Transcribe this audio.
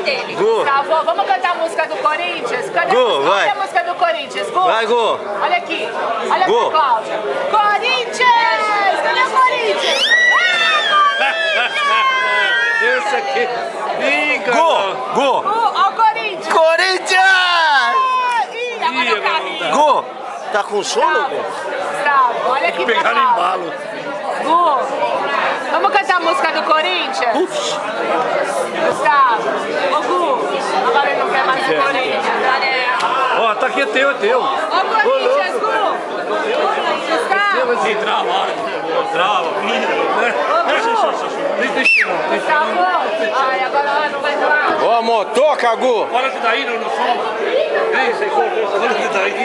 dele. Gu. Travou. Vamos cantar a música do Corinthians? Cadê Gu, vai. Cadê a música do Corinthians, Gu? Vai, Gu. Olha aqui. Olha Gu. pra Cláudia. Corinthians! Cadê o Corinthians? Esse aqui. Ih, Gu, Gu. Ó o Corinthians! Corinthians! Ih, agora o carrinho. Gu, tá com sono, Gu? Gustavo, olha aqui pra pegaram Cláudia. embalo. Gu, vamos cantar a música do Corinthians? Ups. Gustavo, ô Gu, agora ele não quer mais o Corinthians, né? Ó, tá aqui, é teu, é teu. Ô Corinthians, Gu! Gustavo! Sim, trava. Trava. Gustavo! Ai, agora não vai doar. Ô, amor, toca, Gu. Olha que daí no som. Ei, você olha que daí.